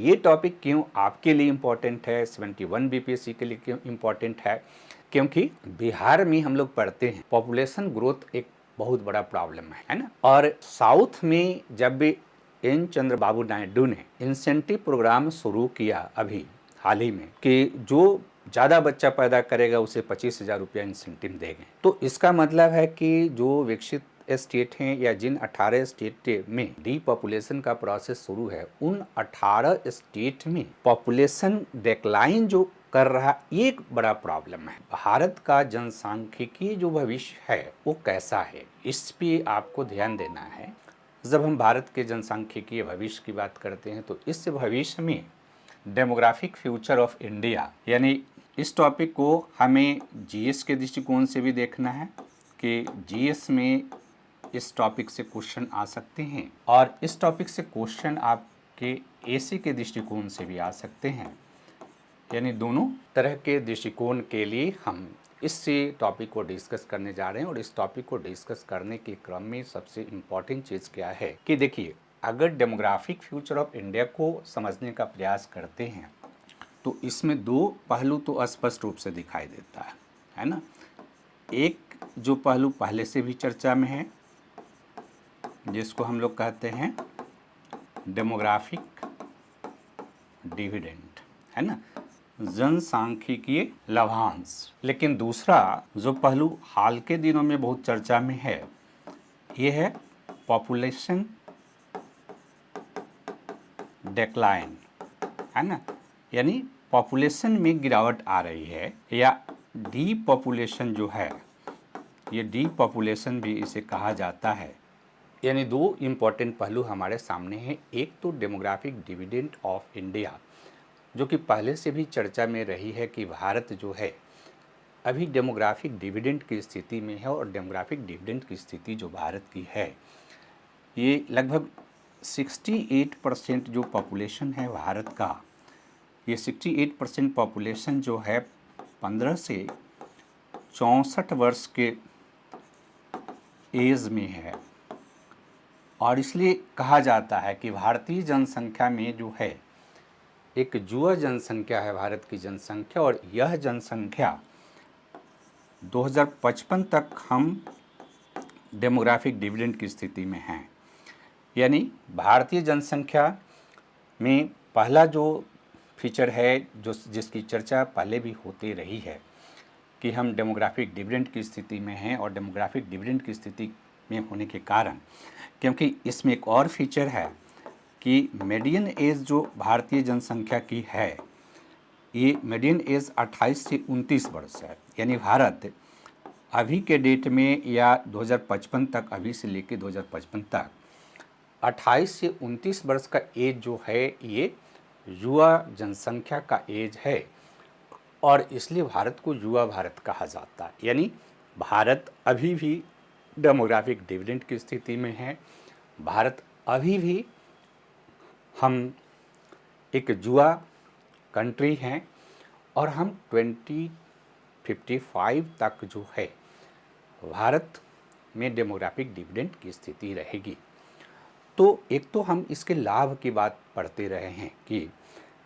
ये टॉपिक क्यों आपके लिए इम्पोर्टेंट है, 71 बीपीएससी के लिए क्यों इम्पोर्टेंट है? क्योंकि बिहार में हम लोग पढ़ते हैं पॉपुलेशन ग्रोथ एक बहुत बड़ा प्रॉब्लम है ना। और साउथ में जब भी एन चंद्रबाबू नायडू ने इंसेंटिव प्रोग्राम शुरू किया अभी हाल ही में कि जो ज़्यादा बच्चा पैदा करेगा उसे 25,000 रुपया इंसेंटिव देंगे, तो इसका मतलब है कि जो विकसित स्टेट हैं या जिन 18 स्टेट में डीपॉपुलेशन का प्रोसेस शुरू है, उन 18 स्टेट में पॉपुलेशन डिक्लाइन जो कर रहा एक बड़ा प्रॉब्लम है। भारत का जनसांख्यिकी जो भविष्य है वो कैसा है, इस पे आपको ध्यान देना है। जब हम भारत के जनसांख्यिकीय भविष्य की बात करते हैं तो इस भविष्य में डेमोग्राफिक फ्यूचर ऑफ इंडिया, यानी इस टॉपिक को हमें जीएस के दृष्टिकोण से भी देखना है कि जीएस में इस टॉपिक से क्वेश्चन आ सकते हैं और इस टॉपिक से क्वेश्चन आपके एसी के दृष्टिकोण से भी आ सकते हैं। यानी दोनों तरह के दृष्टिकोण के लिए हम इस टॉपिक को डिस्कस करने जा रहे हैं। और इस टॉपिक को डिस्कस करने के क्रम में सबसे इम्पॉर्टेंट चीज़ क्या है कि देखिए, अगर डेमोग्राफिक फ्यूचर ऑफ इंडिया को समझने का प्रयास करते हैं तो इसमें दो पहलू तो स्पष्ट रूप से दिखाई देता है ना। एक जो पहलू पहले से भी चर्चा में है, जिसको हम लोग कहते हैं डेमोग्राफिक डिविडेंड, है ना, जनसांख्यिकीय लाभांश। लेकिन दूसरा जो पहलू हाल के दिनों में बहुत चर्चा में है, ये है पॉपुलेशन डिक्लाइन, है ना, यानी पॉपुलेशन में गिरावट आ रही है या डीपॉपुलेशन जो है, ये डीपॉपुलेशन भी इसे कहा जाता है। यानी दो इम्पॉर्टेंट पहलू हमारे सामने हैं। एक तो डेमोग्राफिक डिविडेंड ऑफ इंडिया, जो कि पहले से भी चर्चा में रही है कि भारत जो है अभी डेमोग्राफिक डिविडेंड की स्थिति में है। और डेमोग्राफिक डिविडेंड की स्थिति जो भारत की है, ये लगभग 68% जो पॉपुलेशन है भारत का, ये 68% पॉपुलेशन जो है 15 से 64 वर्ष के एज में है। और इसलिए कहा जाता है कि भारतीय जनसंख्या में जो है एक युवा जनसंख्या है भारत की जनसंख्या, और यह जनसंख्या 2055 तक हम डेमोग्राफिक डिविडेंड की स्थिति में हैं। यानी भारतीय जनसंख्या में पहला जो फीचर है, जो जिसकी चर्चा पहले भी होती रही है कि हम डेमोग्राफिक डिविडेंड की स्थिति में हैं। और डेमोग्राफिक डिविडेंड की स्थिति में होने के कारण, क्योंकि इसमें एक और फीचर है कि मीडियन एज जो भारतीय जनसंख्या की है, ये मीडियन एज 28 से 29 वर्ष है। यानी भारत अभी के डेट में या 2055 तक, अभी से लेकर 2055 तक 28 से 29 वर्ष का एज जो है ये युवा जनसंख्या का एज है। और इसलिए भारत को युवा भारत कहा जाता है। यानी भारत अभी भी डेमोग्राफिक डिविडेंड की स्थिति में है। भारत अभी भी हम एक युवा कंट्री हैं और हम 2055 तक जो है भारत में डेमोग्राफिक डिविडेंड की स्थिति रहेगी। तो एक तो हम इसके लाभ की बात पढ़ते रहे हैं कि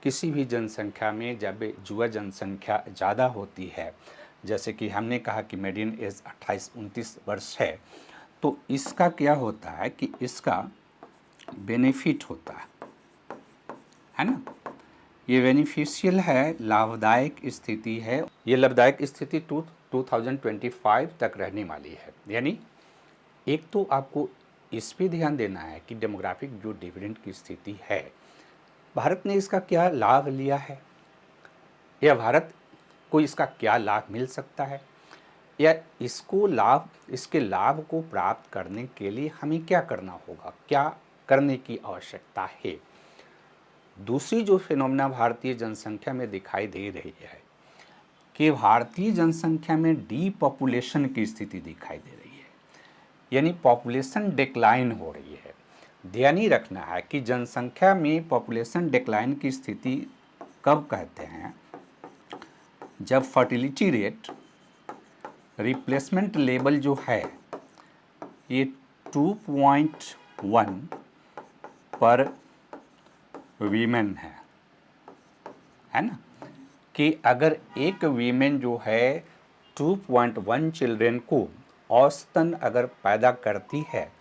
किसी भी जनसंख्या में जब युवा जनसंख्या ज़्यादा होती है, जैसे कि हमने कहा कि मीडियन एज 28-29 वर्ष है, तो इसका क्या होता है कि इसका बेनिफिट होता है ना। ये बेनिफिशियल है, लाभदायक स्थिति है। ये लाभदायक स्थिति 2025 तक रहने वाली है। यानी एक तो आपको इस पे ध्यान देना है कि डेमोग्राफिक जो डिविडेंड की स्थिति है, भारत ने इसका क्या लाभ लिया है, या भारत को इसका क्या लाभ मिल सकता है, या इसके लाभ को प्राप्त करने के लिए हमें क्या करना होगा, क्या करने की आवश्यकता है। दूसरी जो फिनोमेना भारतीय जनसंख्या में दिखाई दे रही है कि भारतीय जनसंख्या में डीपॉपुलेशन की स्थिति दिखाई दे रही है, यानी पॉपुलेशन डिक्लाइन हो रही है। ध्यान ही रखना है कि जनसंख्या में पॉपुलेशन डिक्लाइन की स्थिति कब कहते हैं, जब फर्टिलिटी रेट, रिप्लेसमेंट लेवल जो है ये 2.1 पर वीमेन है, है ना, कि अगर एक वीमेन जो है 2.1 चिल्ड्रेन को औसतन अगर पैदा करती है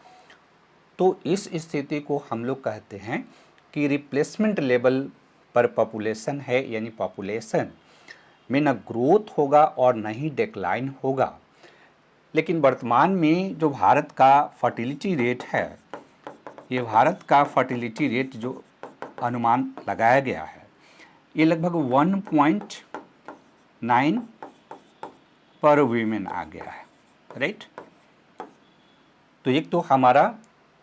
तो इस स्थिति को हम लोग कहते हैं कि रिप्लेसमेंट लेवल पर पॉपुलेशन है, यानी पॉपुलेशन में न ग्रोथ होगा और न ही डिक्लाइन होगा। लेकिन वर्तमान में जो भारत का फर्टिलिटी रेट है, ये भारत का फर्टिलिटी रेट जो अनुमान लगाया गया है, ये लगभग 1.9 पर वीमेन आ गया है, राइट। तो एक तो हमारा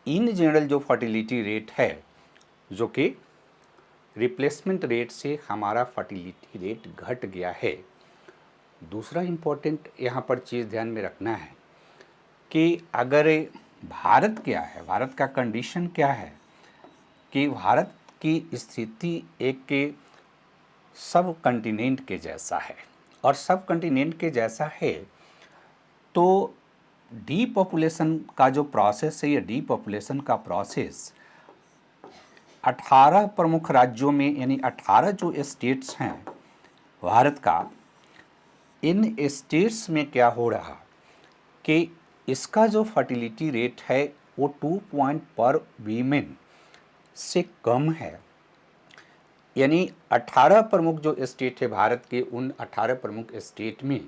इन जनरल जो फर्टिलिटी रेट है, जो कि रिप्लेसमेंट रेट से हमारा फर्टिलिटी रेट घट गया है। दूसरा इम्पोर्टेंट यहाँ पर चीज़ ध्यान में रखना है कि अगर भारत क्या है, भारत का कंडीशन क्या है, कि भारत की स्थिति एक के सब कंटिनेंट के जैसा है, और सब कंटिनेंट के जैसा है तो डीपॉपुलेशन का जो प्रोसेस है, ये डीपॉपुलेशन का प्रोसेस 18 प्रमुख राज्यों में, यानी 18 जो स्टेट्स हैं भारत का, इन स्टेट्स में क्या हो रहा कि इसका जो फर्टिलिटी रेट है वो 2 पॉइंट पर वीमेन से कम है। यानी 18 प्रमुख जो स्टेट है भारत के, उन 18 प्रमुख स्टेट में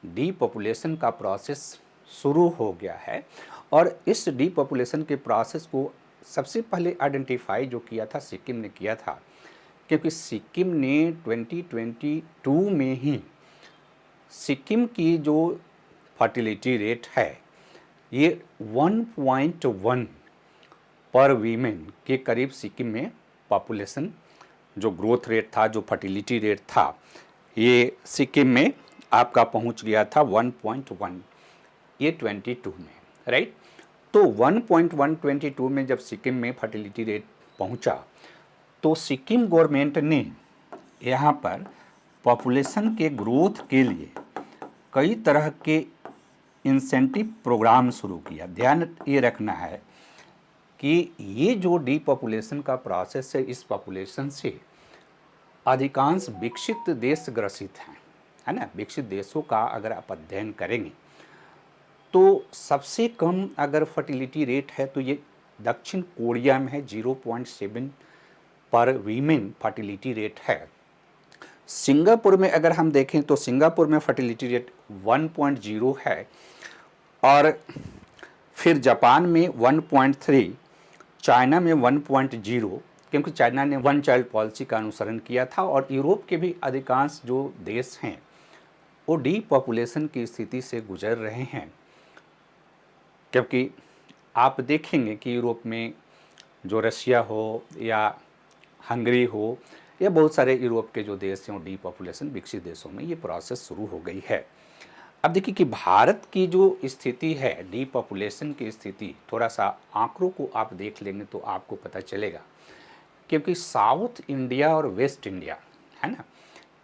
डीपॉपुलेशन का प्रोसेस शुरू हो गया है। और इस डीपॉपुलेशन के प्रोसेस को सबसे पहले आइडेंटिफाई जो किया था सिक्किम ने किया था, क्योंकि सिक्किम ने 2022 में ही सिक्किम की जो फर्टिलिटी रेट है ये 1.1 पर वीमेन के करीब सिक्किम में पॉपुलेशन जो ग्रोथ रेट था, जो फर्टिलिटी रेट था, ये सिक्किम में आपका पहुंच गया था 1.1, ये 22 में, राइट। तो 1.122 में जब सिक्किम में फर्टिलिटी रेट पहुंचा तो सिक्किम गवर्नमेंट ने यहाँ पर पॉपुलेशन के ग्रोथ के लिए कई तरह के इंसेंटिव प्रोग्राम शुरू किया। ध्यान ये रखना है कि ये जो डीपॉपुलेशन का प्रोसेस है, इस पॉपुलेशन से अधिकांश विकसित देश ग्रसित हैं, है ना। विकसित देशों का अगर आप अध्ययन करेंगे तो सबसे कम अगर फर्टिलिटी रेट है तो ये दक्षिण कोरिया में है, 0.7 पर वीमेन फर्टिलिटी रेट है। सिंगापुर में अगर हम देखें तो सिंगापुर में फर्टिलिटी रेट 1.0 है, और फिर जापान में 1.3, चाइना में 1.0, क्योंकि चाइना ने वन चाइल्ड पॉलिसी का अनुसरण किया था। और यूरोप के भी अधिकांश जो देश हैं वो डीपॉपुलेशन की स्थिति से गुजर रहे हैं, क्योंकि आप देखेंगे कि यूरोप में जो रशिया हो या हंगरी हो या बहुत सारे यूरोप के जो देश हैं वो डीपॉपुलेशन, विकसित देशों में ये प्रोसेस शुरू हो गई है। अब देखिए कि भारत की जो स्थिति है, डीपॉपुलेशन की स्थिति, थोड़ा सा आंकड़ों को आप देख लेंगे तो आपको पता चलेगा, क्योंकि साउथ इंडिया और वेस्ट इंडिया, है ना,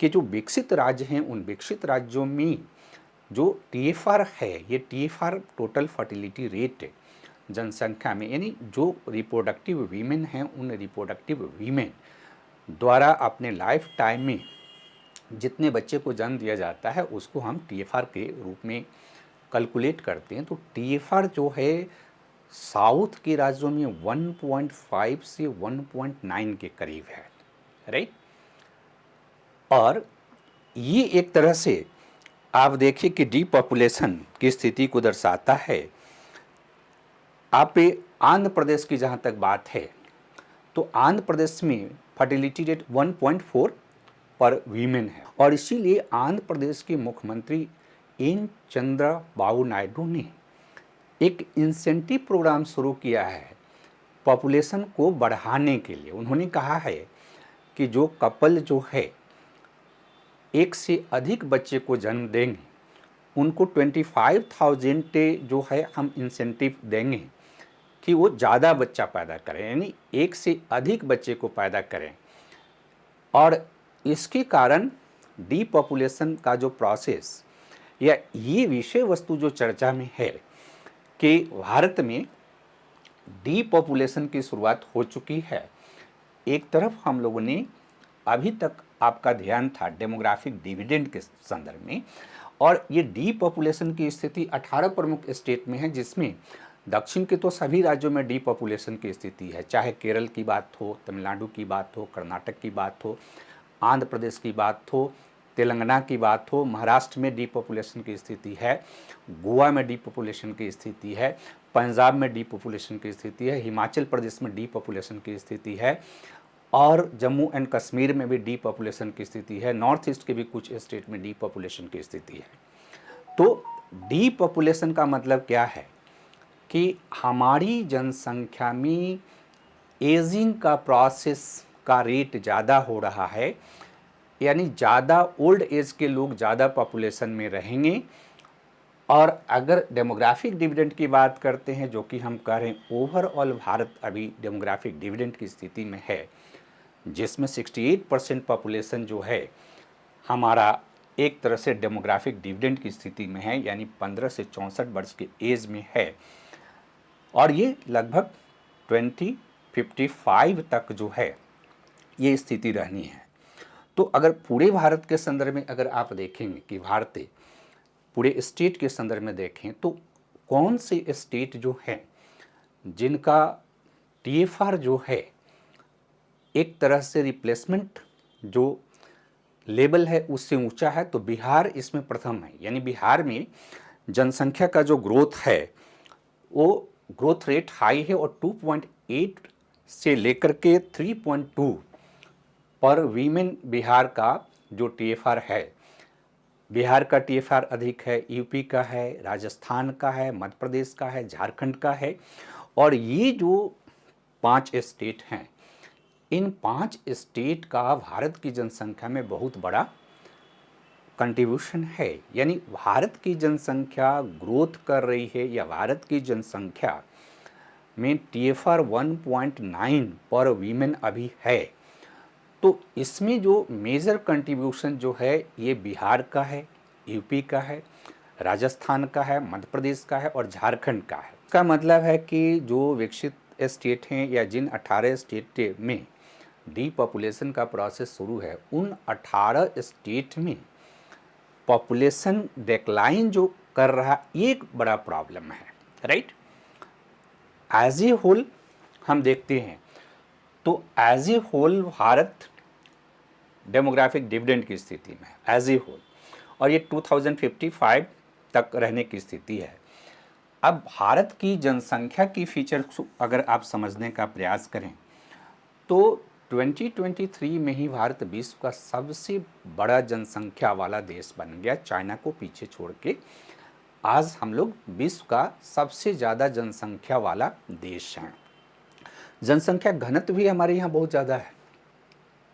कि जो विकसित राज्य हैं उन विकसित राज्यों में जो TFR है, ये TFR टोटल फर्टिलिटी रेट जनसंख्या में, यानी जो रिप्रोडक्टिव वीमेन हैं उन रिप्रोडक्टिव वीमेन द्वारा अपने लाइफ टाइम में जितने बच्चे को जन्म दिया जाता है उसको हम TFR के रूप में कैलकुलेट करते हैं। तो TFR जो है साउथ के राज्यों में 1.5 से 1.9 के करीब है, राइट। और ये एक तरह से आप देखिए कि डीपॉपुलेशन की स्थिति को दर्शाता है। आप आंध्र प्रदेश की जहाँ तक बात है तो आंध्र प्रदेश में फर्टिलिटी रेट 1.4 पर वीमेन है, और इसीलिए आंध्र प्रदेश के मुख्यमंत्री एन चंद्रबाबू नायडू ने एक इंसेंटिव प्रोग्राम शुरू किया है पॉपुलेशन को बढ़ाने के लिए। उन्होंने कहा है कि जो कपल जो है एक से अधिक बच्चे को जन्म देंगे उनको 25,000 जो है हम इंसेंटिव देंगे कि वो ज़्यादा बच्चा पैदा करें, यानी एक से अधिक बच्चे को पैदा करें। और इसके कारण डीपॉपुलेशन का जो प्रोसेस या ये विषय वस्तु जो चर्चा में है कि भारत में डीपॉपुलेशन की शुरुआत हो चुकी है। एक तरफ हम लोगों ने अभी तक आपका ध्यान था डेमोग्राफिक डिविडेंड के संदर्भ में, और ये डीपॉपुलेशन की स्थिति 18 प्रमुख स्टेट में है, जिसमें दक्षिण के तो सभी राज्यों में डीपॉपुलेशन की स्थिति है, चाहे केरल की बात हो, तमिलनाडु की बात हो, कर्नाटक की बात हो, आंध्र प्रदेश की बात हो, तेलंगाना की बात हो, महाराष्ट्र में डीपॉपुलेशन की स्थिति है, गोवा में डीपॉपुलेशन की स्थिति है, पंजाब में डीपॉपुलेशन की स्थिति है, हिमाचल प्रदेश में डीपॉपुलेशन की स्थिति है, और जम्मू एंड कश्मीर में भी डीपॉपुलेशन की स्थिति है, नॉर्थ ईस्ट के भी कुछ स्टेट में डीपॉपुलेशन की स्थिति है। तो डीपॉपुलेशन का मतलब क्या है कि हमारी जनसंख्या में एजिंग का प्रोसेस का रेट ज़्यादा हो रहा है, यानी ज़्यादा ओल्ड एज के लोग ज़्यादा पॉपुलेशन में रहेंगे। और अगर डेमोग्राफिक डिविडेंड की बात करते हैं, जो कि हम कह रहे हैं ओवरऑल भारत अभी डेमोग्राफिक डिविडेंड की स्थिति में है, जिसमें 68% पॉपुलेशन जो है हमारा एक तरह से डेमोग्राफिक डिविडेंड की स्थिति में है, यानी 15 से 64 वर्ष के एज में है, और ये लगभग 2055 तक जो है ये स्थिति रहनी है। तो अगर पूरे भारत के संदर्भ में अगर आप देखेंगे कि भारत पूरे स्टेट के संदर्भ में देखें, तो कौन से स्टेट जो हैं जिनका टीएफआर जो है एक तरह से रिप्लेसमेंट जो लेवल है उससे ऊंचा है, तो बिहार इसमें प्रथम है। यानी बिहार में जनसंख्या का जो ग्रोथ है वो ग्रोथ रेट हाई है, और 2.8 से लेकर के 3.2 पर वीमेन बिहार का जो टीएफआर है, बिहार का टीएफआर अधिक है, यूपी का है, राजस्थान का है, मध्य प्रदेश का है, झारखंड का है। और ये जो 5 स्टेट हैं, इन 5 स्टेट का भारत की जनसंख्या में बहुत बड़ा कंट्रीब्यूशन है। यानी भारत की जनसंख्या ग्रोथ कर रही है, या भारत की जनसंख्या में टीएफआर 1.9 पर वीमेन अभी है। तो इसमें जो मेजर कंट्रीब्यूशन जो है ये बिहार का है, यूपी का है, राजस्थान का है, मध्य प्रदेश का है, और झारखंड का है। इसका मतलब है कि जो विकसित स्टेट हैं, या जिन 18 स्टेट में डीपॉपुलेशन का प्रोसेस शुरू है, उन 18 स्टेट में पॉपुलेशन डिक्लाइन जो कर रहा, ये एक बड़ा प्रॉब्लम है, राइट। एज ए होल हम देखते हैं तो as a whole Bharat demographic dividend की स्थिति में एज ए होल, और ये 2055 तक रहने की स्थिति है। अब भारत की जनसंख्या की फीचर अगर आप समझने का प्रयास करें, तो 2023 में ही भारत विश्व का सबसे बड़ा जनसंख्या वाला देश बन गया, चाइना को पीछे छोड़ के। आज हम लोग विश्व का सबसे ज़्यादा जनसंख्या वाला देश हैं। जनसंख्या घनत्व भी हमारे यहाँ बहुत ज़्यादा है,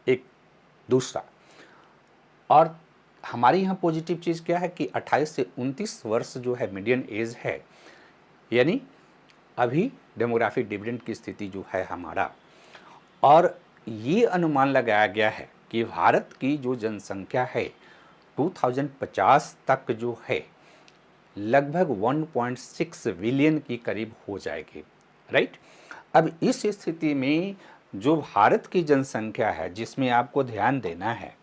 एक दूसरा। और हमारे यहाँ पॉजिटिव चीज़ क्या है कि 28 से 29 वर्ष जो है मीडियन एज है, यानी अभी डेमोग्राफिक डिविडेंड की स्थिति जो है हमारा। और ये अनुमान लगाया गया है कि भारत की जो जनसंख्या है 2050 तक जो है लगभग 1.6 बिलियन की करीब हो जाएगी, राइट। अब इस स्थिति में जो भारत की जनसंख्या है, जिसमें आपको ध्यान देना है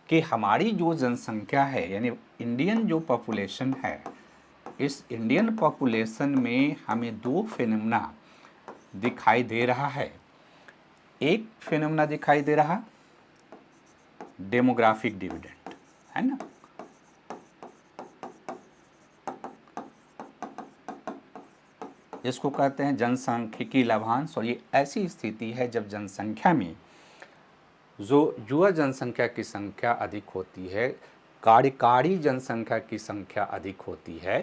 कि हमारी जो जनसंख्या है, यानी इंडियन जो पॉपुलेशन है, इस इंडियन पॉपुलेशन में हमें 2 फिनोमेना दिखाई दे रहा है। एक फिनोमेना दिखाई दे रहा डेमोग्राफिक डिविडेंड, है ना। इसको कहते हैं जनसांख्यिकी लाभांश। और ये ऐसी स्थिति है जब जनसंख्या में जो युवा जनसंख्या की संख्या अधिक होती है, कार्यकारी जनसंख्या की संख्या अधिक होती है।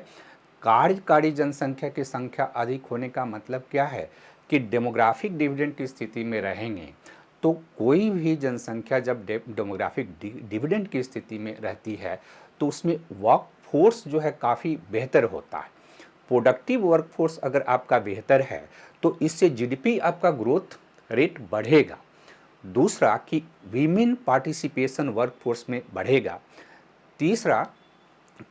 कार्यकारी जनसंख्या की संख्या अधिक होने का मतलब क्या है कि डेमोग्राफिक डिविडेंड की स्थिति में रहेंगे, तो कोई भी जनसंख्या जब डेमोग्राफिक डिविडेंड की स्थिति में रहती है तो उसमें वर्क फोर्स जो है काफ़ी बेहतर होता है। प्रोडक्टिव वर्कफोर्स अगर आपका बेहतर है तो इससे जीडीपी आपका ग्रोथ रेट बढ़ेगा। दूसरा कि वीमेन पार्टिसिपेशन वर्कफोर्स में बढ़ेगा। तीसरा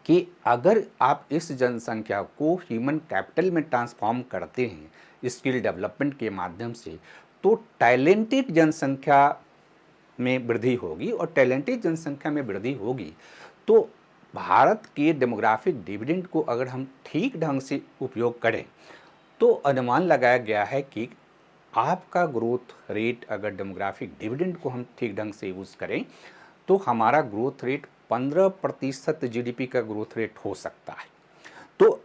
कि अगर आप इस जनसंख्या को ह्यूमन कैपिटल में ट्रांसफॉर्म करते हैं स्किल डेवलपमेंट के माध्यम से, तो टैलेंटेड जनसंख्या में वृद्धि होगी और टैलेंटेड जनसंख्या में वृद्धि होगी तो भारत के डेमोग्राफिक डिविडेंड को अगर हम ठीक ढंग से उपयोग करें तो अनुमान लगाया गया है कि आपका ग्रोथ रेट, अगर डेमोग्राफिक डिविडेंड को हम ठीक ढंग से यूज़ करें तो हमारा ग्रोथ रेट 15% जीडीपी का ग्रोथ रेट हो सकता है। तो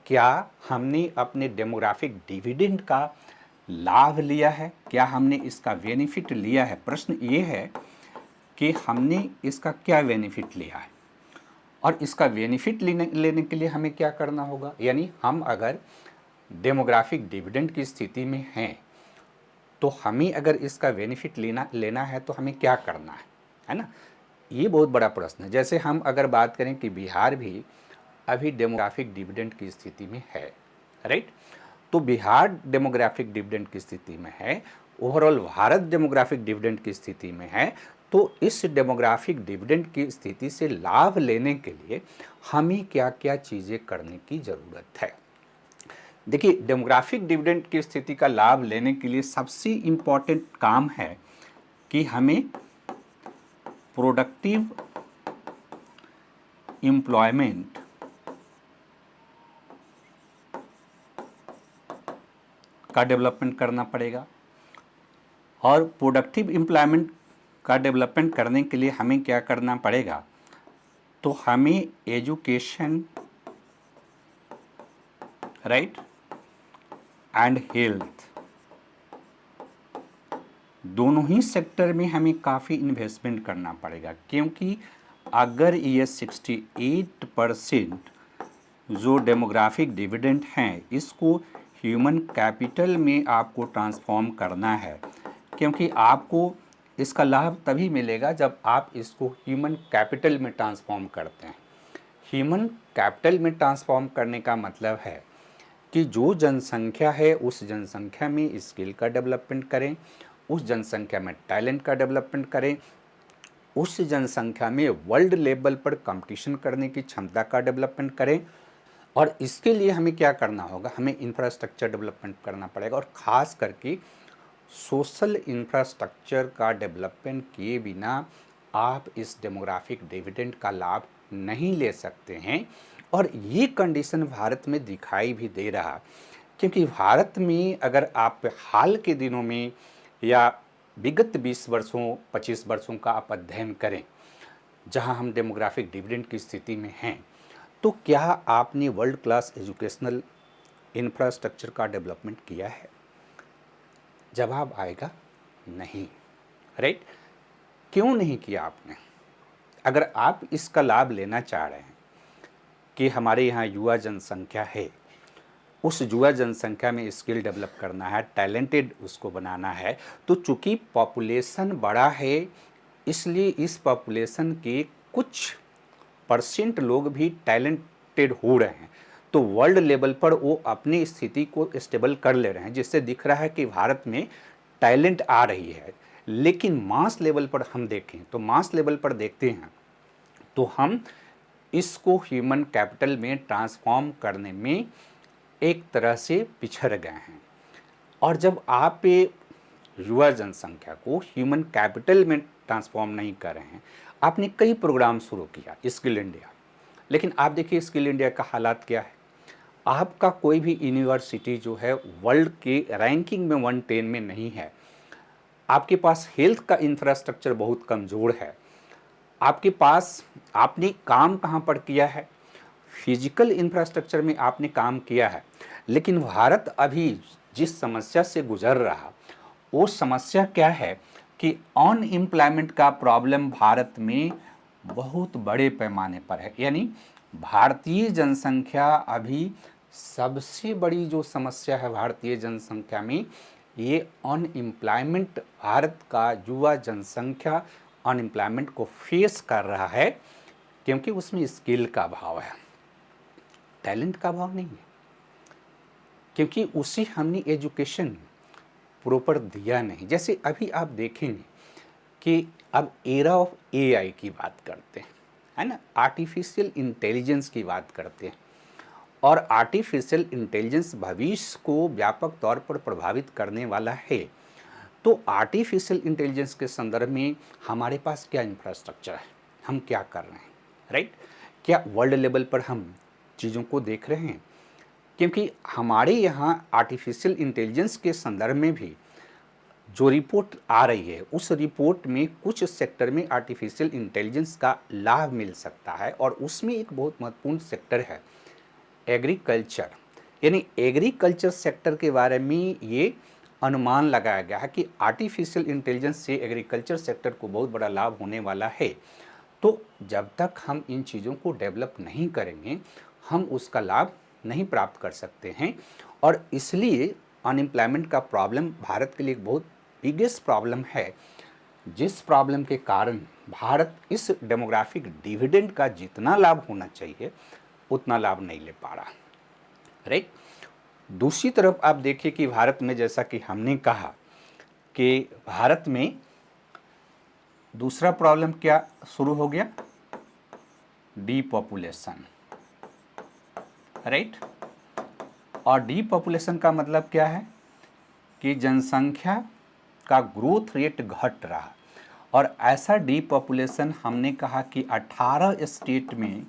क्या हमने अपने डेमोग्राफिक डिविडेंड का लाभ लिया है? क्या हमने इसका बेनिफिट लिया है? प्रश्न ये है कि हमने इसका क्या बेनिफिट लिया है और इसका बेनिफिट लेने के लिए हमें क्या करना होगा। यानी हम अगर डेमोग्राफिक डिविडेंड की स्थिति में हैं तो हमें अगर इसका बेनिफिट लेना है तो हमें क्या करना है ना। ये बहुत बड़ा प्रश्न है। जैसे हम अगर बात करें कि बिहार भी अभी डेमोग्राफिक डिविडेंड की स्थिति में है, राइट। तो बिहार डेमोग्राफिक डिविडेंड की स्थिति में है, ओवरऑल भारत डेमोग्राफिक डिविडेंड की स्थिति में है। तो इस डेमोग्राफिक डिविडेंड की स्थिति से लाभ लेने के लिए हमें क्या क्या चीज़ें करने की ज़रूरत है। देखिए, डेमोग्राफिक डिविडेंड की स्थिति का लाभ लेने के लिए सबसे इम्पॉर्टेंट काम है कि हमें प्रोडक्टिव एम्प्लॉयमेंट का डेवलपमेंट करना पड़ेगा और प्रोडक्टिव एम्प्लॉयमेंट का डेवलपमेंट करने के लिए हमें क्या करना पड़ेगा, तो हमें एजुकेशन, राइट, एंड हेल्थ दोनों ही सेक्टर में हमें काफ़ी इन्वेस्टमेंट करना पड़ेगा। क्योंकि अगर ये 68% जो डेमोग्राफिक डिविडेंड हैं इसको ह्यूमन कैपिटल में आपको ट्रांसफॉर्म करना है, क्योंकि आपको इसका लाभ तभी मिलेगा जब आप इसको ह्यूमन कैपिटल में ट्रांसफॉर्म करते हैं। ह्यूमन कैपिटल में ट्रांसफॉर्म करने का मतलब है कि जो जनसंख्या है उस जनसंख्या में स्किल का डेवलपमेंट करें, उस जनसंख्या में टैलेंट का डेवलपमेंट करें, उस जनसंख्या में वर्ल्ड लेवल पर कंपटीशन करने की क्षमता का डेवलपमेंट करें। और इसके लिए हमें क्या करना होगा, हमें इंफ्रास्ट्रक्चर डेवलपमेंट करना पड़ेगा और ख़ास करके सोशल इंफ्रास्ट्रक्चर का डेवलपमेंट किए बिना आप इस डेमोग्राफिक डिविडेंड का लाभ नहीं ले सकते हैं। और ये कंडीशन भारत में दिखाई भी दे रहा, क्योंकि भारत में अगर आप हाल के दिनों में या विगत 20 वर्षों 25 वर्षों का आप अध्ययन करें जहां हम डेमोग्राफिक डिविडेंड की स्थिति में हैं, तो क्या आपने वर्ल्ड क्लास एजुकेशनल इंफ्रास्ट्रक्चर का डेवलपमेंट किया है? जवाब आएगा नहीं, राइट। क्यों नहीं किया आपने? अगर आप इसका लाभ लेना चाह रहे हैं कि हमारे यहाँ युवा जनसंख्या है, उस युवा जनसंख्या में स्किल डेवलप करना है, टैलेंटेड उसको बनाना है, तो चूँकि पॉपुलेशन बड़ा है इसलिए इस पॉपुलेशन के कुछ % लोग भी टैलेंटेड हो रहे हैं। तो वर्ल्ड लेवल पर वो अपनी स्थिति को स्टेबल कर ले रहे हैं, जिससे दिख रहा है कि भारत में टैलेंट आ रही है। लेकिन मास लेवल पर हम देखें तो मास लेवल पर देखते हैं तो हम इसको ह्यूमन कैपिटल में ट्रांसफॉर्म करने में एक तरह से पिछड़ गए हैं। और जब आप युवा जनसंख्या को ह्यूमन कैपिटल में ट्रांसफॉर्म नहीं कर रहे हैं, आपने कई प्रोग्राम शुरू किया स्किल इंडिया, लेकिन आप देखिए स्किल इंडिया का हालात क्या है। आपका कोई भी यूनिवर्सिटी जो है वर्ल्ड के रैंकिंग में 110 में नहीं है। आपके पास हेल्थ का इंफ्रास्ट्रक्चर बहुत कमज़ोर है। आपके पास आपने काम कहाँ पर किया है, फिजिकल इंफ्रास्ट्रक्चर में आपने काम किया है। लेकिन भारत अभी जिस समस्या से गुजर रहा, वो समस्या क्या है कि अनएम्प्लॉयमेंट का प्रॉब्लम भारत में बहुत बड़े पैमाने पर है। यानी भारतीय जनसंख्या अभी सबसे बड़ी जो समस्या है भारतीय जनसंख्या में, ये अनएम्प्लॉयमेंट, भारत का युवा जनसंख्या अनएम्प्लॉयमेंट को फेस कर रहा है, क्योंकि उसमें स्किल का अभाव है, टैलेंट का अभाव नहीं है, क्योंकि उसे हमने एजुकेशन प्रॉपर दिया नहीं। जैसे अभी आप देखेंगे कि अब एरा ऑफ एआई की बात करते हैं, है ना, आर्टिफिशियल इंटेलिजेंस की बात करते हैं, और आर्टिफिशियल इंटेलिजेंस भविष्य को व्यापक तौर पर प्रभावित करने वाला है। तो आर्टिफिशियल इंटेलिजेंस के संदर्भ में हमारे पास क्या इंफ्रास्ट्रक्चर है, हम क्या कर रहे हैं, राइट? क्या वर्ल्ड लेवल पर हम चीज़ों को देख रहे हैं? क्योंकि हमारे यहाँ आर्टिफिशियल इंटेलिजेंस के संदर्भ में भी जो रिपोर्ट आ रही है, उस रिपोर्ट में कुछ सेक्टर में आर्टिफिशियल इंटेलिजेंस का लाभ मिल सकता है, और उसमें एक बहुत महत्वपूर्ण सेक्टर है एग्रीकल्चर। यानी एग्रीकल्चर सेक्टर के बारे में ये अनुमान लगाया गया है कि आर्टिफिशियल इंटेलिजेंस से एग्रीकल्चर सेक्टर को बहुत बड़ा लाभ होने वाला है। तो जब तक हम इन चीज़ों को डेवलप नहीं करेंगे, हम उसका लाभ नहीं प्राप्त कर सकते हैं, और इसलिए अनएम्प्लॉयमेंट का प्रॉब्लम भारत के लिए एक बहुत बिगेस्ट प्रॉब्लम है, जिस प्रॉब्लम के कारण भारत इस डेमोग्राफिक डिविडेंड का जितना लाभ होना चाहिए उतना लाभ नहीं ले पा रहा, राइट? दूसरी तरफ आप देखिए कि भारत में, जैसा कि हमने कहा कि भारत में दूसरा प्रॉब्लम क्या शुरू हो गया, डीपॉपुलेशन, राइट? और डीपॉपुलेशन का मतलब क्या है कि जनसंख्या का ग्रोथ रेट घट रहा, और ऐसा डीपॉपुलेशन हमने कहा कि 18 स्टेट में,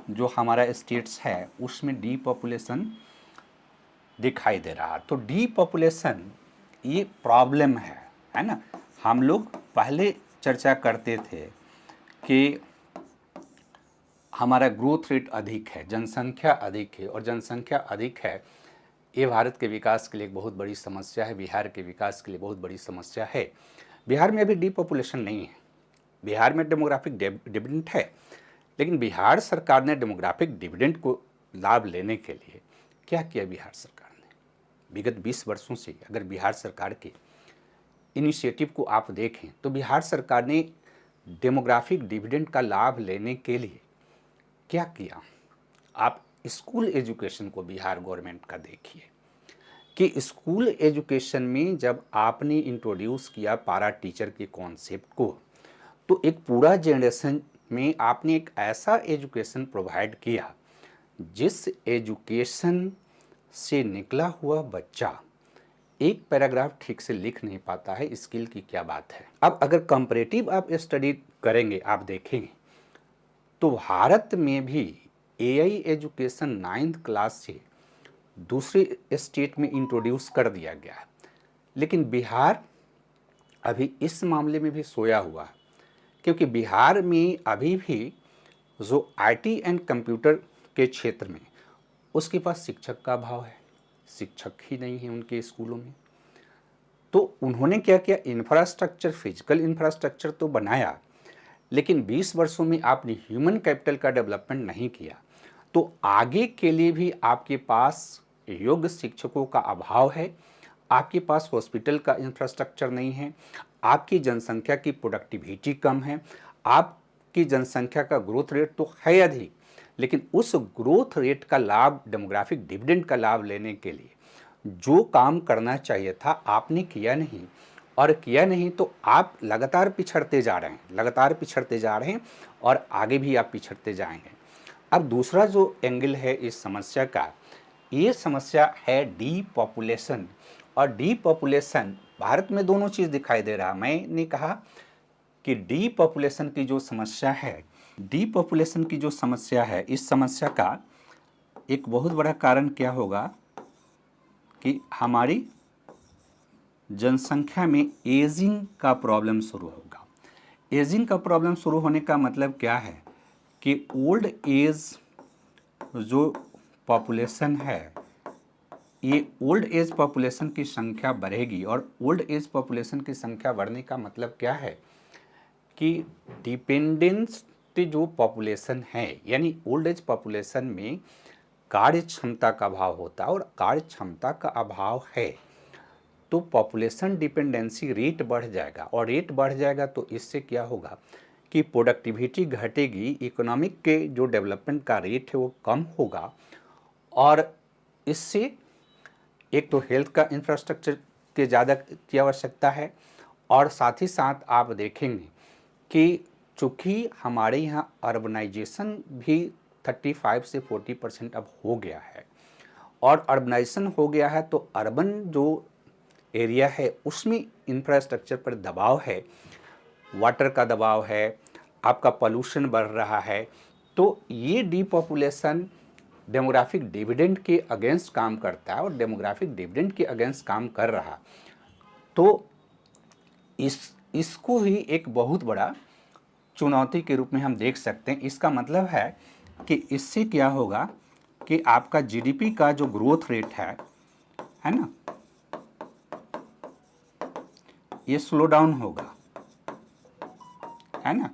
जो हमारा स्टेट्स है उसमें डीपॉपुलेशन दिखाई दे रहा। तो डीपॉपुलेशन ये प्रॉब्लम है ना? हम लोग पहले चर्चा करते थे कि हमारा ग्रोथ रेट अधिक है, जनसंख्या अधिक है, और जनसंख्या अधिक है ये भारत के विकास के लिए एक बहुत बड़ी समस्या है, बिहार के विकास के लिए बहुत बड़ी समस्या है। बिहार में अभी डीपॉपुलेशन नहीं है, बिहार में डेमोग्राफिक डिविडेंड है, लेकिन बिहार सरकार ने डेमोग्राफिक डिविडेंड को लाभ लेने के लिए क्या किया? बिहार सरकार ने विगत 20 वर्षों से, अगर बिहार सरकार के इनिशिएटिव को आप देखें तो बिहार सरकार ने डेमोग्राफिक डिविडेंड का लाभ लेने के लिए क्या किया? आप स्कूल एजुकेशन को बिहार गवर्नमेंट का देखिए कि स्कूल एजुकेशन में जब आपने इंट्रोड्यूस किया पारा टीचर के कॉन्सेप्ट को, तो एक पूरा जनरेशन में आपने एक ऐसा एजुकेशन प्रोवाइड किया जिस एजुकेशन से निकला हुआ बच्चा एक पैराग्राफ ठीक से लिख नहीं पाता है, स्किल की क्या बात है। अब अगर कंपैरेटिव आप स्टडी करेंगे, आप देखेंगे तो भारत में भी एआई एजुकेशन 9th क्लास से दूसरे स्टेट में इंट्रोड्यूस कर दिया गया है, लेकिन बिहार अभी इस मामले में भी सोया हुआ है, क्योंकि बिहार में अभी भी जो आईटी एंड कंप्यूटर के क्षेत्र में उसके पास शिक्षक का अभाव है, शिक्षक ही नहीं है उनके स्कूलों में। तो उन्होंने क्या किया? इंफ्रास्ट्रक्चर, फिजिकल इंफ्रास्ट्रक्चर तो बनाया, लेकिन 20 वर्षों में आपने ह्यूमन कैपिटल का डेवलपमेंट नहीं किया, तो आगे के लिए भी आपके पास योग्य शिक्षकों का अभाव है, आपके पास हॉस्पिटल का इंफ्रास्ट्रक्चर नहीं है, आपकी जनसंख्या की प्रोडक्टिविटी कम है, आपकी जनसंख्या का ग्रोथ रेट तो है अधिक, लेकिन उस ग्रोथ रेट का लाभ, डेमोग्राफिक डिविडेंड का लाभ लेने के लिए जो काम करना चाहिए था आपने किया नहीं, और किया नहीं तो आप लगातार पिछड़ते जा रहे हैं, लगातार पिछड़ते जा रहे हैं, और आगे भी आप पिछड़ते जाएंगे। अब दूसरा जो एंगल है इस समस्या का, ये समस्या है डीपॉपुलेशन, और डीपॉपुलेशन भारत में दोनों चीज़ दिखाई दे रहा है। मैंने कहा कि डीपॉपुलेशन की जो समस्या है, डीपॉपुलेशन की जो समस्या है, इस समस्या का एक बहुत बड़ा कारण क्या होगा कि हमारी जनसंख्या में एजिंग का प्रॉब्लम शुरू होगा। एजिंग का प्रॉब्लम शुरू होने का मतलब क्या है कि ओल्ड एज जो पॉपुलेशन है, ये ओल्ड एज पॉपुलेशन की संख्या बढ़ेगी, और ओल्ड एज पॉपुलेशन की संख्या बढ़ने का मतलब क्या है कि डिपेंडेंस जो पॉपुलेशन है, यानी ओल्ड एज पॉपुलेशन में कार्य क्षमता का अभाव होता है, और कार्य क्षमता का अभाव है तो पॉपुलेशन डिपेंडेंसी रेट बढ़ जाएगा, और रेट बढ़ जाएगा तो इससे क्या होगा कि प्रोडक्टिविटी घटेगी, इकोनॉमिक के जो डेवलपमेंट का रेट है वो कम होगा, और इससे एक तो हेल्थ का इंफ्रास्ट्रक्चर के ज़्यादा की आवश्यकता है, और साथ ही साथ आप देखेंगे कि चूँकि हमारे यहाँ अर्बनाइजेशन भी 35 से 40% अब हो गया है, और अर्बनाइजेशन हो गया है तो अर्बन जो एरिया है उसमें इंफ्रास्ट्रक्चर पर दबाव है, वाटर का दबाव है, आपका पोल्यूशन बढ़ रहा है, तो ये डीपॉपुलेशन डेमोग्राफिक डिविडेंड के अगेंस्ट काम करता है और डेमोग्राफिक डिविडेंड के अगेंस्ट काम कर रहा, तो इसको ही एक बहुत बड़ा चुनौती के रूप में हम देख सकते हैं। इसका मतलब है कि इससे क्या होगा कि आपका जीडीपी का जो ग्रोथ रेट है ना, ये स्लो डाउन होगा, है ना,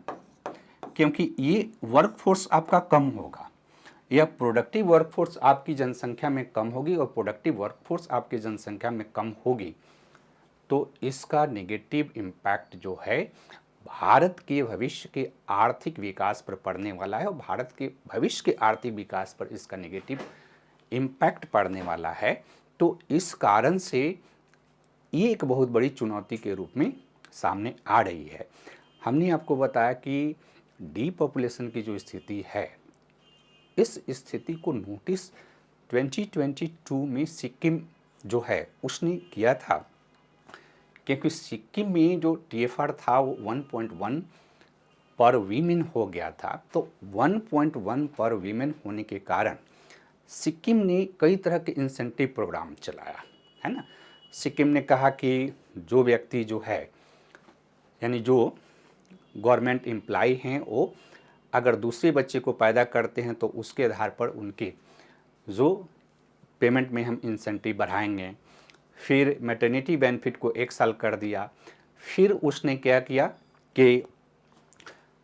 क्योंकि ये वर्कफोर्स आपका कम होगा, या प्रोडक्टिव वर्कफोर्स आपकी जनसंख्या में कम होगी और प्रोडक्टिव वर्कफोर्स आपकी जनसंख्या में कम होगी, तो इसका नेगेटिव इम्पैक्ट जो है भारत के भविष्य के आर्थिक विकास पर पड़ने वाला है और भारत के भविष्य के आर्थिक विकास पर इसका नेगेटिव इम्पैक्ट पड़ने वाला है। तो इस कारण से ये एक बहुत बड़ी चुनौती के रूप में सामने आ रही है। हमने आपको बताया कि डीपॉपुलेशन की जो स्थिति है, इस स्थिति को नोटिस 2022 में सिक्किम जो है उसने किया था, क्योंकि सिक्किम में जो टीएफआर था वो 1.1 पर वीमेन हो गया था। तो 1.1 पर वीमेन होने के कारण सिक्किम ने कई तरह के इंसेंटिव प्रोग्राम चलाया, है ना। सिक्किम ने कहा कि जो व्यक्ति जो है, यानी जो गवर्नमेंट एम्प्लॉय हैं, वो अगर दूसरे बच्चे को पैदा करते हैं तो उसके आधार पर उनके जो पेमेंट में हम इंसेंटिव बढ़ाएंगे। फिर मैटरनिटी बेनिफिट को 1 साल कर दिया। फिर उसने क्या किया कि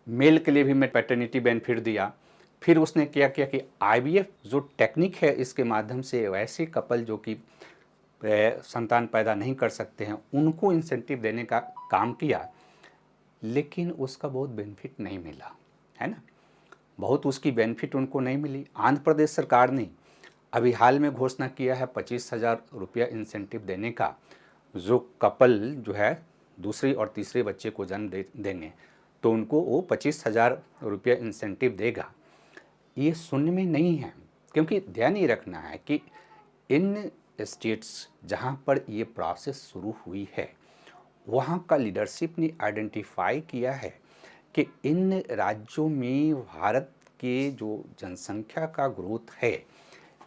मेल के लिए भी मैटरनिटी बेनिफिट दिया। फिर उसने क्या किया कि आईवीएफ जो टेक्निक है, इसके माध्यम से वैसे कपल जो कि संतान पैदा नहीं कर सकते हैं उनको इंसेंटिव देने का काम किया, लेकिन उसका बहुत बेनिफिट नहीं मिला, है ना। बहुत उसकी बेनिफिट उनको नहीं मिली। आंध्र प्रदेश सरकार ने अभी हाल में घोषणा किया है 25,000 रुपया इंसेंटिव देने का, जो कपल जो है दूसरे और तीसरे बच्चे को जन्म देंगे तो उनको वो 25,000 रुपया इंसेंटिव देगा। ये सुनने में नहीं है, क्योंकि ध्यान ये रखना है कि इन स्टेट्स जहाँ पर ये प्रोसेस शुरू हुई है वहाँ का लीडरशिप ने आइडेंटिफाई किया है कि इन राज्यों में भारत के जो जनसंख्या का ग्रोथ है,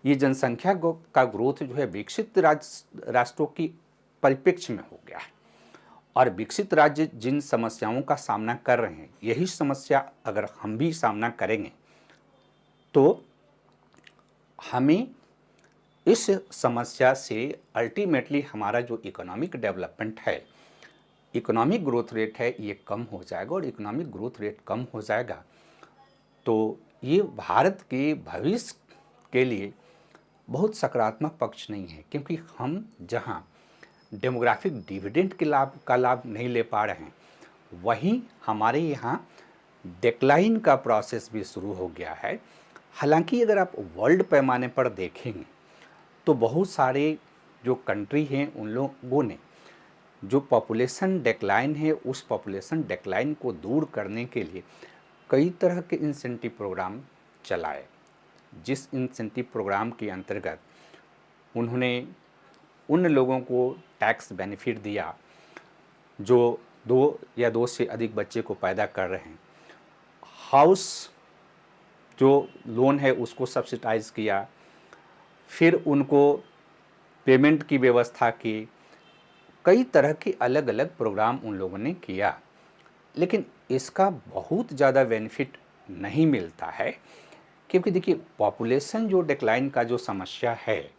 ये जनसंख्या का ग्रोथ जो है विकसित राष्ट्रों की परिप्रेक्ष्य में हो गया है, और विकसित राज्य जिन समस्याओं का सामना कर रहे हैं, यही समस्या अगर हम भी सामना करेंगे तो हमें इस समस्या से अल्टीमेटली हमारा जो इकोनॉमिक डेवलपमेंट है, इकोनॉमिक ग्रोथ रेट है, ये कम हो जाएगा। और इकोनॉमिक ग्रोथ रेट कम हो जाएगा तो ये भारत के भविष्य के लिए बहुत सकारात्मक पक्ष नहीं है, क्योंकि हम जहाँ डेमोग्राफिक डिविडेंड के लाभ नहीं ले पा रहे हैं, वहीं हमारे यहाँ डिक्लाइन का प्रोसेस भी शुरू हो गया है। हालांकि अगर आप वर्ल्ड पैमाने पर देखेंगे तो बहुत सारे जो कंट्री हैं उन लोगों ने जो पॉपुलेशन डिक्लाइन है, उस पॉपुलेशन डिक्लाइन को दूर करने के लिए कई तरह के इंसेंटिव प्रोग्राम चलाए, जिस इंसेंटिव प्रोग्राम के अंतर्गत उन्होंने उन लोगों को टैक्स बेनिफिट दिया जो 2 या 2 से अधिक बच्चे को पैदा कर रहे हैं। हाउस जो लोन है उसको सब्सिडाइज किया। फिर उनको पेमेंट की व्यवस्था की। कई तरह के अलग अलग प्रोग्राम उन लोगों ने किया, लेकिन इसका बहुत ज़्यादा बेनिफिट नहीं मिलता है, क्योंकि देखिए पॉपुलेशन जो डिक्लाइन का जो समस्या है,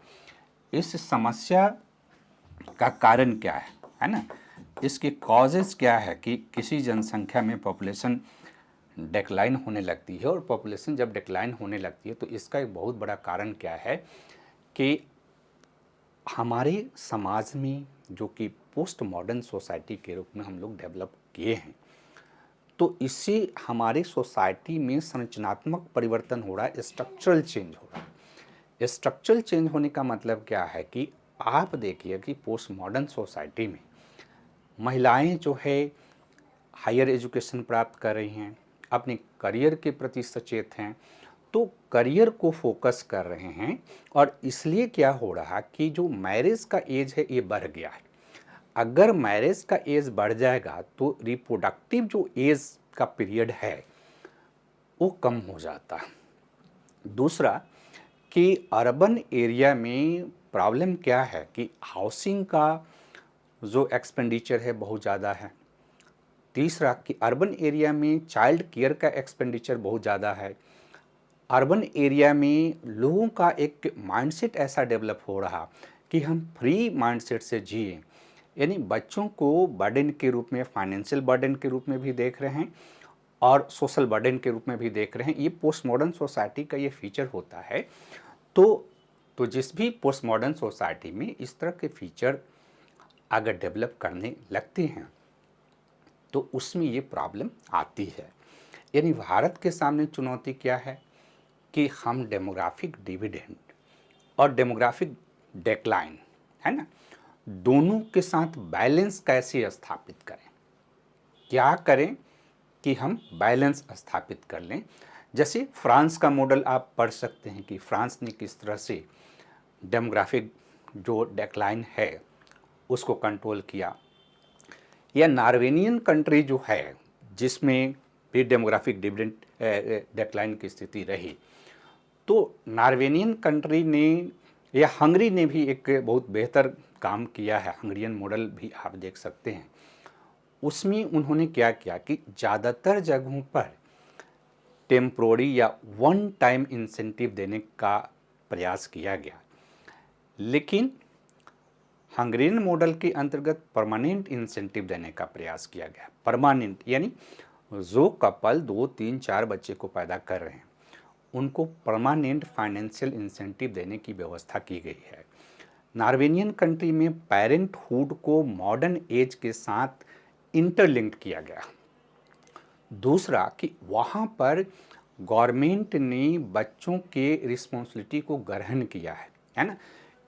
इस समस्या का कारण क्या है ना, इसके कॉजेज़ क्या है कि किसी जनसंख्या में पॉपुलेशन डिक्लाइन होने लगती है। और पॉपुलेशन जब डिक्लाइन होने लगती है तो इसका एक बहुत बड़ा कारण क्या है कि हमारे समाज में जो कि पोस्ट मॉडर्न सोसाइटी के रूप में हम लोग डेवलप किए हैं, तो इससे हमारे सोसाइटी में संरचनात्मक परिवर्तन हो रहा है, स्ट्रक्चरल चेंज हो रहा है। स्ट्रक्चरल चेंज होने का मतलब क्या है कि आप देखिए कि पोस्ट मॉडर्न सोसाइटी में महिलाएं जो है हायर एजुकेशन प्राप्त कर रही हैं, अपने करियर के प्रति सचेत हैं, तो करियर को फोकस कर रहे हैं। और इसलिए क्या हो रहा कि जो मैरिज का एज है ये बढ़ गया है। अगर मैरिज का एज बढ़ जाएगा तो रिप्रोडक्टिव जो एज का पीरियड है वो कम हो जाता है। दूसरा कि अर्बन एरिया में प्रॉब्लम क्या है कि हाउसिंग का जो एक्सपेंडिचर है बहुत ज़्यादा है। तीसरा कि अर्बन एरिया में चाइल्ड केयर का एक्सपेंडिचर बहुत ज़्यादा है। अर्बन एरिया में लोगों का एक माइंडसेट ऐसा डेवलप हो रहा कि हम फ्री माइंडसेट से जिए, यानी बच्चों को बर्डन के रूप में, फाइनेंशियल बर्डन के रूप में भी देख रहे हैं और सोशल बर्डन के रूप में भी देख रहे हैं। ये पोस्ट मॉडर्न सोसाइटी का ये फीचर होता है। तो जिस भी पोस्ट मॉडर्न सोसाइटी में इस तरह के फीचर अगर डेवलप करने लगते हैं तो उसमें ये प्रॉब्लम आती है। यानी भारत के सामने चुनौती क्या है कि हम डेमोग्राफिक डिविडेंड और डेमोग्राफिक डेक्लाइन, है ना, दोनों के साथ बैलेंस कैसे स्थापित करें, क्या करें कि हम बैलेंस स्थापित कर लें। जैसे फ्रांस का मॉडल आप पढ़ सकते हैं कि फ्रांस ने किस तरह से डेमोग्राफिक जो डेक्लाइन है उसको कंट्रोल किया, या नॉर्वेनियन कंट्री जो है जिसमें भी डेमोग्राफिक डिविडेंड डेक्लाइन की स्थिति रही, तो नॉर्वेनियन कंट्री ने या हंगरी ने भी एक बहुत बेहतर काम किया है। हंगरियन मॉडल भी आप देख सकते हैं। उसमें उन्होंने क्या किया कि ज़्यादातर जगहों पर टेम्पोररी या वन टाइम इंसेंटिव देने का प्रयास किया गया, लेकिन हंगेरियन मॉडल के अंतर्गत परमानेंट इंसेंटिव देने का प्रयास किया गया। परमानेंट यानी जो कपल 2, 3, 4 बच्चे को पैदा कर रहे हैं उनको परमानेंट फाइनेंशियल इंसेंटिव देने की व्यवस्था की गई है। नॉर्वेनियन कंट्री में पेरेंटहुड को मॉडर्न एज के साथ इंटरलिंक्ड किया गया। दूसरा कि वहाँ पर गवर्नमेंट ने बच्चों के रिस्पॉन्सिबिलिटी को ग्रहण किया है ना,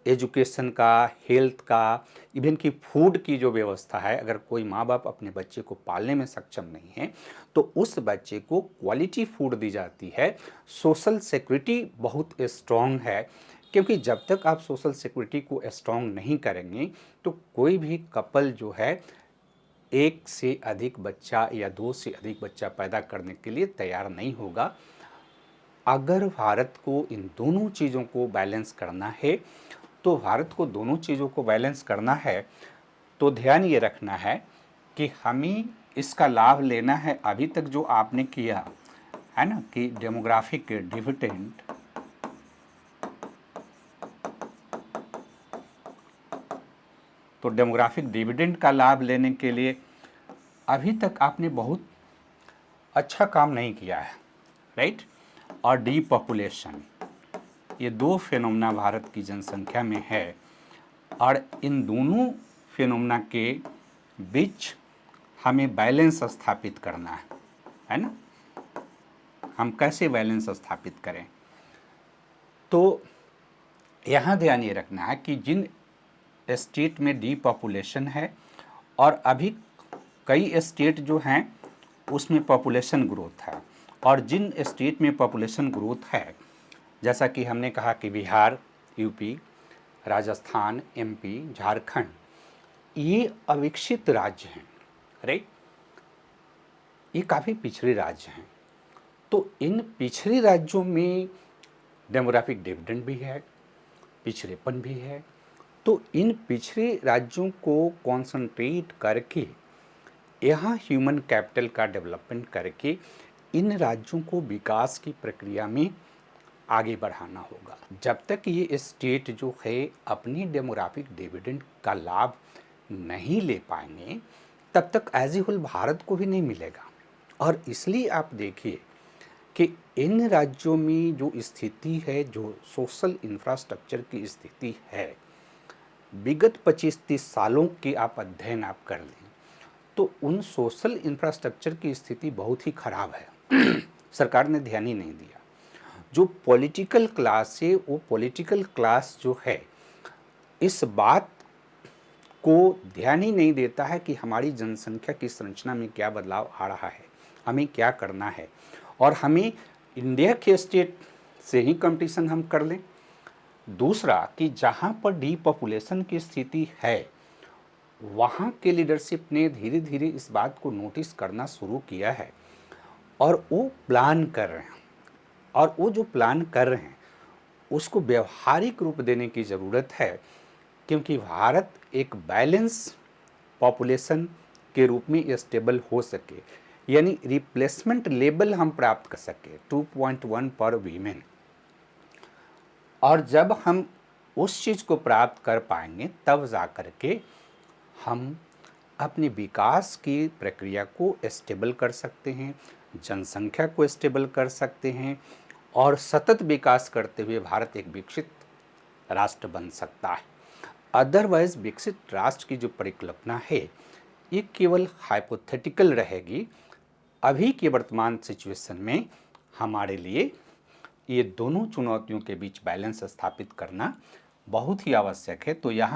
एजुकेशन का, हेल्थ का, इवन की फूड की जो व्यवस्था है। अगर कोई माँ बाप अपने बच्चे को पालने में सक्षम नहीं है तो उस बच्चे को क्वालिटी फूड दी जाती है। सोशल सिक्योरिटी बहुत स्ट्रॉन्ग है, क्योंकि जब तक आप सोशल सिक्योरिटी को स्ट्रॉन्ग नहीं करेंगे तो कोई भी कपल जो है एक से अधिक बच्चा या 2 से अधिक बच्चा पैदा करने के लिए तैयार नहीं होगा। अगर भारत को इन दोनों चीज़ों को बैलेंस करना है तो भारत को दोनों चीज़ों को बैलेंस करना है तो ध्यान ये रखना है कि हमें इसका लाभ लेना है। अभी तक जो आपने किया है ना कि डेमोग्राफिक डिविडेंड, तो डेमोग्राफिक डिविडेंड का लाभ लेने के लिए अभी तक आपने बहुत अच्छा काम नहीं किया है, राइट। और डीपॉपुलेशन, ये दो फिनोमेना भारत की जनसंख्या में है और इन दोनों फिनोमेना के बीच हमें बैलेंस स्थापित करना है ना। हम कैसे बैलेंस स्थापित करें, तो यहाँ ध्यान ये रखना है कि जिन स्टेट में डीपॉपुलेशन है और अभी कई स्टेट जो हैं उसमें पॉपुलेशन ग्रोथ है, और जिन स्टेट में पॉपुलेशन ग्रोथ है जैसा कि हमने कहा कि बिहार, यूपी, राजस्थान, एमपी, झारखंड, ये अविकसित राज्य हैं, राइट। ये काफ़ी पिछड़े राज्य हैं। तो इन पिछड़े राज्यों में डेमोग्राफिक डिविडेंड भी है, पिछड़ेपन भी है। तो इन पिछड़े राज्यों को कॉन्सेंट्रेट करके यहाँ ह्यूमन कैपिटल का डेवलपमेंट करके इन राज्यों को विकास की प्रक्रिया में आगे बढ़ाना होगा। जब तक ये स्टेट जो है अपनी डेमोग्राफिक डिविडेंड का लाभ नहीं ले पाएंगे तब तक एज ए होल भारत को भी नहीं मिलेगा। और इसलिए आप देखिए कि इन राज्यों में जो स्थिति है, जो सोशल इंफ्रास्ट्रक्चर की स्थिति है, विगत 25-30 सालों के आप अध्ययन आप कर लें तो उन सोशल इंफ्रास्ट्रक्चर की स्थिति बहुत ही खराब है। सरकार ने ध्यान ही नहीं दिया। जो पॉलिटिकल क्लास है वो पॉलिटिकल क्लास जो है इस बात को ध्यान ही नहीं देता है कि हमारी जनसंख्या की संरचना में क्या बदलाव आ रहा है, हमें क्या करना है, और हमें इंडिया के स्टेट से ही कंपटीशन हम कर लें। दूसरा कि जहाँ पर डीपॉपुलेशन की स्थिति है वहाँ के लीडरशिप ने धीरे धीरे इस बात को नोटिस करना शुरू किया है और वो प्लान कर रहे हैं, और वो जो प्लान कर रहे हैं उसको व्यवहारिक रूप देने की ज़रूरत है, क्योंकि भारत एक बैलेंस पॉपुलेशन के रूप में स्टेबल हो सके, यानी रिप्लेसमेंट लेवल हम प्राप्त कर सके 2.1 पर वीमेन। और जब हम उस चीज़ को प्राप्त कर पाएंगे तब जा कर के हम अपने विकास की प्रक्रिया को स्टेबल कर सकते हैं, जनसंख्या को स्टेबल कर सकते हैं, और सतत विकास करते हुए भारत एक विकसित राष्ट्र बन सकता है। अदरवाइज विकसित राष्ट्र की जो परिकल्पना है ये केवल हाइपोथेटिकल रहेगी। अभी के वर्तमान सिचुएशन में हमारे लिए ये दोनों चुनौतियों के बीच बैलेंस स्थापित करना बहुत ही आवश्यक है। तो यहाँ